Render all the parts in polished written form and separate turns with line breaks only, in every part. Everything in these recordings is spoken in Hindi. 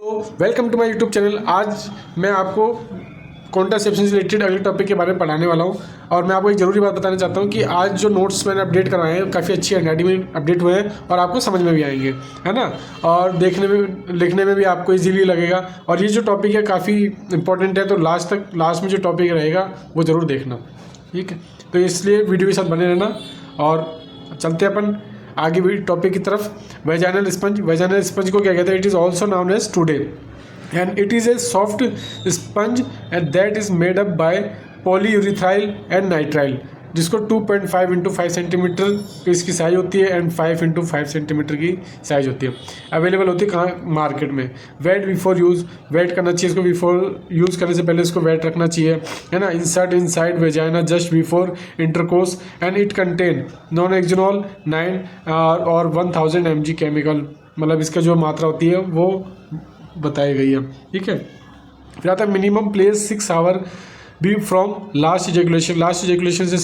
तो welcome to my YouTube channel. आज मैं आपको कॉन्ट्रासेप्शन से रिलेटेड अगले टॉपिक के बारे में पढ़ाने वाला हूं और मैं आपको एक ज़रूरी बात बताना चाहता हूं कि आज जो नोट्स मैंने अपडेट करवाए हैं काफ़ी अच्छी हैंडराइटिंग में अपडेट हुए हैं और आपको समझ में भी आएंगे, है ना। और देखने में लिखने में भी आपको इजीली लगेगा। और ये जो टॉपिक है काफ़ी इंपॉर्टेंट है, तो लास्ट में जो टॉपिक रहेगा वो ज़रूर देखना, ठीक है। तो इसलिए वीडियो के साथ बने रहना और चलते अपन आगे भी टॉपिक की तरफ। वेजाइनल स्पंज को क्या कहते हैं? It is also known as Today and it is a soft sponge and that is made up by polyurethane and nitrile, जिसको 2.5 इंटू 5 सेंटीमीटर की इसकी साइज़ होती है एंड 5 इंटू 5 सेंटीमीटर की साइज़ होती है। अवेलेबल होती है कहाँ? मार्केट में। वेट बिफोर यूज़, वेट करना चाहिए इसको, बिफोर यूज़ करने से पहले इसको वेट रखना चाहिए, है ना। Insert inside vagina just before intercourse and it contain nonoxynol 9 और 1000 mg केमिकल, मतलब इसका जो मात्रा होती है वो बताई गई है, ठीक है। फिर आता है minimum place 6 hour be from last ejaculation से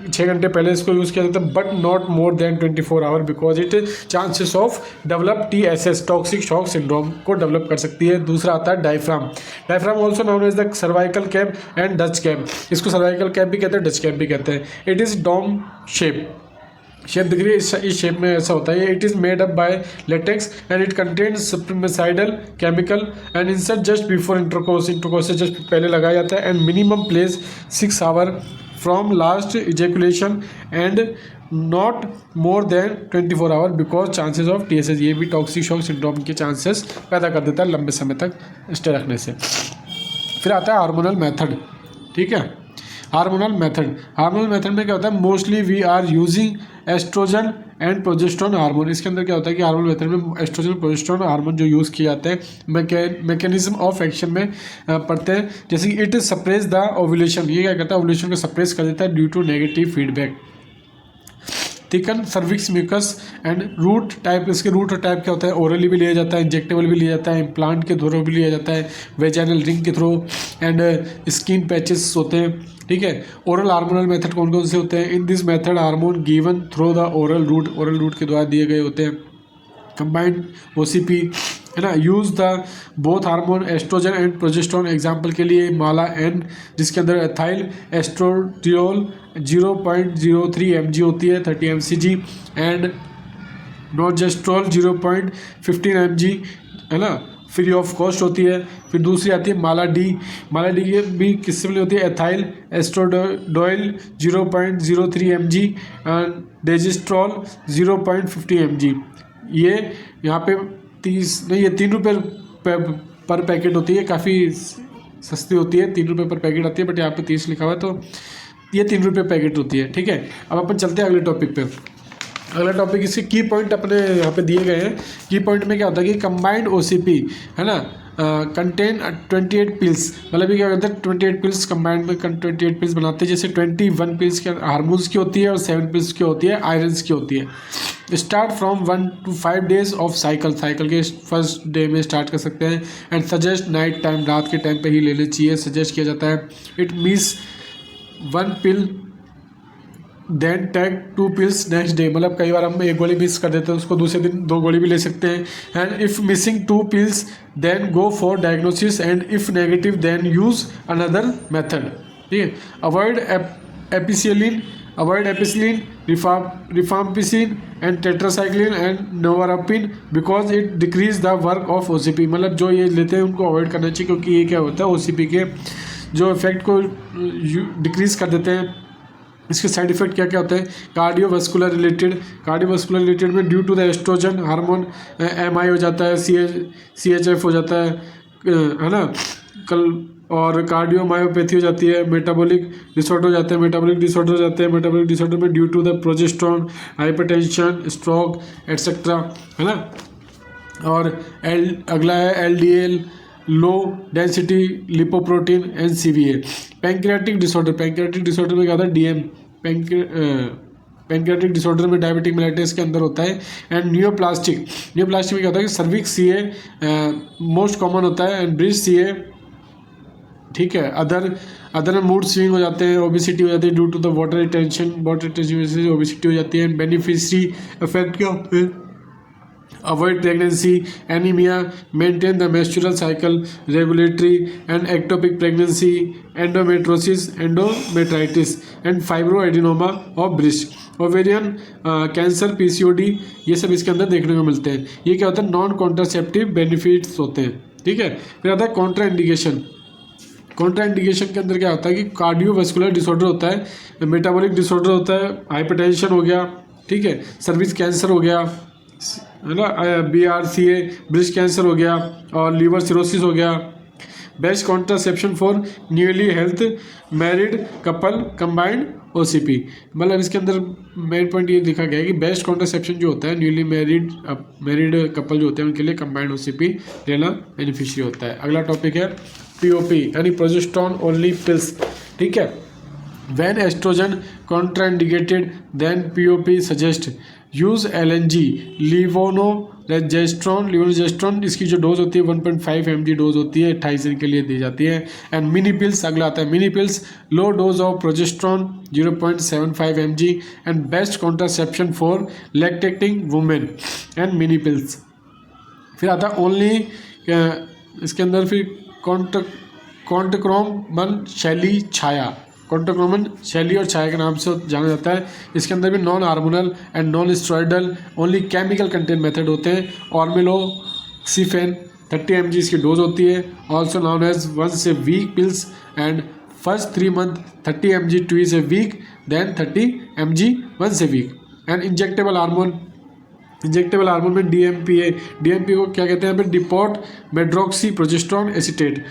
6 घंटे पहले इसको यूज़ किया जाता है, but not more than 24 hour because it chances of develop TSS toxic shock syndrome को डेवलप कर सकती है। दूसरा आता है diaphragm also known as the cervical cap and Dutch cap, इसको सर्वाइकल कैप भी कहते हैं, डच कैप भी कहते हैं। इट इज़ डोम शेप दिख रही है, इस शेप में ऐसा होता है। It is made up by latex and it contains spermicidal chemical and insert just before intercourse से जस्ट पहले लगाया जाता है and minimum place 6 hour from last ejaculation and not more than 24 hour because chances of TSS, ये भी टॉक्सिक शॉक सिंड्रोम के चांसेस पैदा कर देता है लंबे समय तक स्टे रखने से। फिर आता है हार्मोनल मेथड, ठीक है। हार्मोनल मेथड में क्या होता है? Mostly we are using estrogen and progesterone hormone. इसके अंदर क्या होता है कि हार्मोनल मेथड में एस्ट्रोजन प्रोजेस्टेरोन हार्मोन जो यूज़ किए जाते हैं मैकेनिज्म ऑफ एक्शन में पढ़ते हैं, जैसे कि इट सप्रेस द ओव्यूलेशन, ये क्या करता है? ओव्यूलेशन को सप्रेस कर देता है due to negative feedback. Thicken cervix mucus and route type, इसके रूट टाइप क्या होता है? ओरली भी लिया जाता है, इंजेक्टेबल भी लिया जाता है, इम्प्लांट के थ्रू भी लिया जाता है, वेजाइनल रिंग के थ्रू एंड स्किन पैचेस होते हैं, ठीक है। ओरल हार्मोनल मेथड कौन कौन से होते हैं? In this method hormone given through the oral route के द्वारा दिए गए होते हैं। कंबाइंड OCP, है ना। Use the both hormone estrogen and progesterone, example के लिए माला N, जिसके अंदर एथाइल एस्ट्रोडियोल 0.03 mg होती है 30 mcg एंड नोजेस्ट्रोल 0.15 mg, है ना, फ्री ऑफ कॉस्ट होती है। फिर दूसरी आती है माला D की भी किससे मिली होती है? Ethyl estradiol 0.03 mg and desogestrel 0.50 mg। ये यहाँ पे 3 रुपये पर पैकेट होती है, काफ़ी सस्ती होती है, 3 रुपये पर पैकेट आती है, बट यहाँ पे 30 लिखा हुआ है तो ये 3 रुपये पैकेट होती है, ठीक है। अब अपन चलते हैं अगले टॉपिक पे। अगला टॉपिक, इसके की पॉइंट अपने यहाँ पे दिए गए हैं। की पॉइंट में क्या होता है कि कंबाइंड OCP, है ना, कंटेन 28 पिल्स, मतलब ये क्या करते हैं? 28 पिल्स कंबाइंड में 28 पिल्स बनाते हैं, जैसे 21 पिल्स के हार्मोन्स की होती है और 7 पिल्स की होती है आयरन्स की होती है। Start from 1 to 5 days of cycle के फर्स्ट डे में स्टार्ट कर सकते हैं एंड सजेस्ट नाइट टाइम, रात के टाइम पे ही लेने चाहिए, सजेस्ट किया जाता है। It means 1 pill then take 2 pills next day, मतलब कई बार हम 1 गोली मिस कर देते हैं, उसको दूसरे दिन 2 गोली भी ले सकते हैं। And if missing 2 pills then go for diagnosis and if negative then use another method, ठीक है। Avoid ampicillin rifampicin and tetracycline and nevirapine because it decrease the work of OCP, मतलब जो ये लेते हैं उनको अवॉइड करना चाहिए, क्योंकि ये क्या होता है? OCP के जो इफेक्ट को डिक्रीज कर देते हैं। इसके साइड इफेक्ट क्या क्या होते हैं? कार्डियोवास्कुलर रिलेटेड में due to the estrogen hormone MI हो जाता है, CHF हो जाता है ना, और कार्डियोमायोपैथी हो जाती है, मेटाबॉलिक डिसऑर्डर हो जाते हैं, मेटाबॉलिक डिसऑर्डर में due to the progesterone, hypertension, stroke etcetera, है ना। और अगला है LDL, low density lipoprotein and CVA। Pancreatic disorder में क्या होता है? DM पैंक्रियाटिक डिसऑर्डर में डायबिटिक मेलाइटिस के अंदर होता है। एंड नियोप्लास्टिक में क्या होता है कि सर्विक्स CA मोस्ट कॉमन होता है एंड ब्रिज CA, ठीक है। अदर में मूड स्विंग हो जाते हैं, ओबिसिटी हो जाती है due to the water retention वजह से ओबिसिटी हो जाती है। बेनिफिशियरी इफेक्ट क्या होते हैं? avoid pregnancy, anemia, maintain the menstrual cycle, regulatory and ectopic pregnancy, endometritis and fibroadenoma of breast, ovarian cancer, PCOD, ये सब इसके अंदर देखने को मिलते हैं। ये क्या होता है, नॉन कॉन्ट्रासेप्टिव बेनिफिट्स होते हैं, ठीक है। फिर आता है कॉन्ट्रा इंडिकेशन। कॉन्ट्रा इंडिकेशन के अंदर क्या होता है कि कार्डियोवास्कुलर डिसऑर्डर होता है, मेटाबॉलिक डिसऑर्डर होता है, हाइपरटेंशन हो गया, ठीक है, सर्विक्स कैंसर हो गया, है ना, BRCA ब्रेस्ट कैंसर हो गया और लीवर सिरोसिस हो गया। Best contraception for newly health married couple combined OCP, मतलब इसके अंदर मेन पॉइंट ये लिखा गया है कि बेस्ट कॉन्ट्रासेप्शन जो होता है न्यूली मैरिड कपल जो होते हैं उनके लिए कंबाइंड OCP लेना बेनिफिशियरी होता है। अगला टॉपिक है POP यानी प्रोजेस्टेरोन ओनली पिल्स, ठीक है। When estrogen contraindicated, then POP suggest use LNG लेवोनोजेस्ट्रॉन, इसकी जो डोज होती है 1.5 mg डोज होती है, 28 दिन के लिए दी जाती है। एंड मिनी पिल्स, अगला आता है mini pills, low dose of progesterone 0.75 mg and best contraception for lactating women and mini pills. फिर आता है ओनली, इसके अंदर फिर कॉन्टक्रोमन शैली छाया, कॉन्टोक्रोमन शैली और छाया के नाम से जाना जाता है। इसके अंदर भी non hormonal and non steroidal only chemical content method होते हैं। ऑर्मेलोक्सिफेन 30 mg इसकी डोज होती है, also known as once a week pills and first 3 month 30 mg twice a week, then 30 mg once a week. And injectable hormone में DMPA को क्या कहते हैं यहाँ पे, depot medroxy progesterone acetate,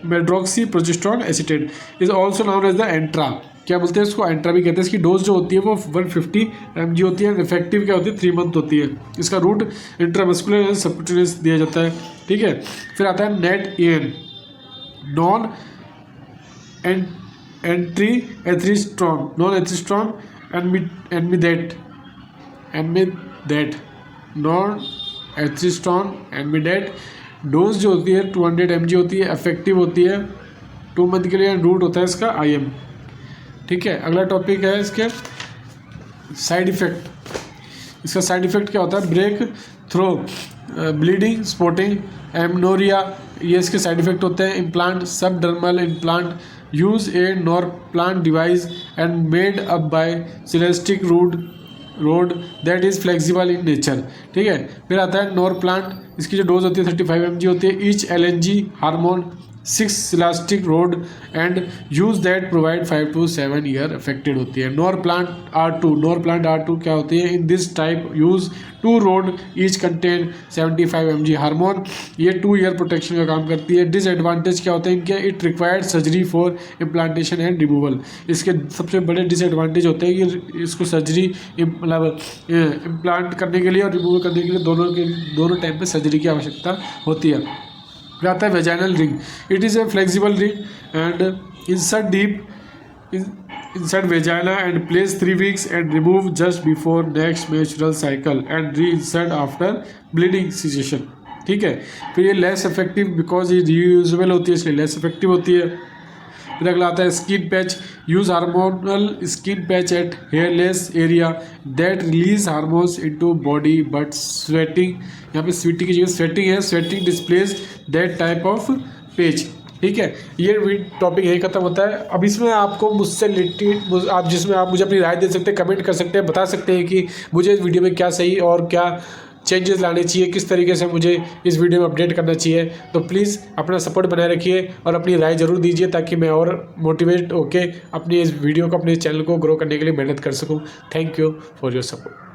medroxyprogesterone acetate is also known as the Antara, क्या बोलते हैं इसको, एंट्रा भी कहते हैं। इसकी डोज जो होती है वो 150 mg होती है, इफेक्टिव क्या होती है 3 मंथ होती है। इसका रूट इंट्रामस्कुलर सबक्यूटेनियस दिया जाता है, ठीक है। फिर आता है NET-EN norethisterone enanthate norethisterone enanthate, dose जो होती है 200 mg होती है, इफेक्टिव होती है 2 मंथ के लिए, रूट होता है इसका IM, ठीक है। अगला टॉपिक है इसके साइड इफेक्ट। इसका साइड इफेक्ट क्या होता है, breakthrough, bleeding, spotting, amenorrhoea, ये इसके साइड इफेक्ट होते हैं। Implant, subdermal implant, use a Norplant device and made up by silastic rod that is flexible in nature, ठीक है। फिर आता है नॉरप्लांट, इसकी जो डोज होती है 35 mg होती है, each LNG hormone 6 silastic rod and use that provide 5 to 7 year affected होती है। नॉरप्लांट R2 क्या होती है, in this type use 2 rod each contain 75 mg hormone, ये 2 ईयर प्रोटेक्शन का काम करती है। डिसएडवांटेज क्या होते हैं इनके, it required surgery for implantation and removal, इसके सबसे बड़े डिसएडवांटेज होते हैं कि इसको सर्जरी मतलब इम्प्लांट करने के लिए और रिमूव करने के लिए दोनों टाइम पे सर्जरी की आवश्यकता होती है। फिर आता है vaginal ring, it is A flexible ring and insert deep inside vagina and place 3 weeks and remove just before next menstrual cycle and reinsert after bleeding cessation, ठीक है। फिर ये लेस इफेक्टिव बिकॉज ये रीयूजेबल होती है, इसलिए लेस इफेक्टिव होती है। फिर अगला आता है skin patch, use hormonal skin patch at hairless area that release hormones into body but sweating, यहाँ पे स्वीटिंग की जगह स्वेटिंग है, sweating displace that type of page, ठीक है। ये टॉपिक यही खत्म होता है। अब इसमें आपको मुझसे रिलेटेड जिसमें आप मुझे अपनी राय दे सकते हैं, कमेंट कर सकते हैं, बता सकते हैं कि मुझे इस वीडियो में क्या सही और क्या चेंजेस लाने चाहिए, किस तरीके से मुझे इस वीडियो में अपडेट करना चाहिए। तो प्लीज़ अपना सपोर्ट बनाए रखिए और अपनी राय ज़रूर दीजिए ताकि मैं और मोटिवेट होकर अपनी इस वीडियो को, अपने चैनल को ग्रो करने के लिए मेहनत कर सकूँ। Thank you for your support.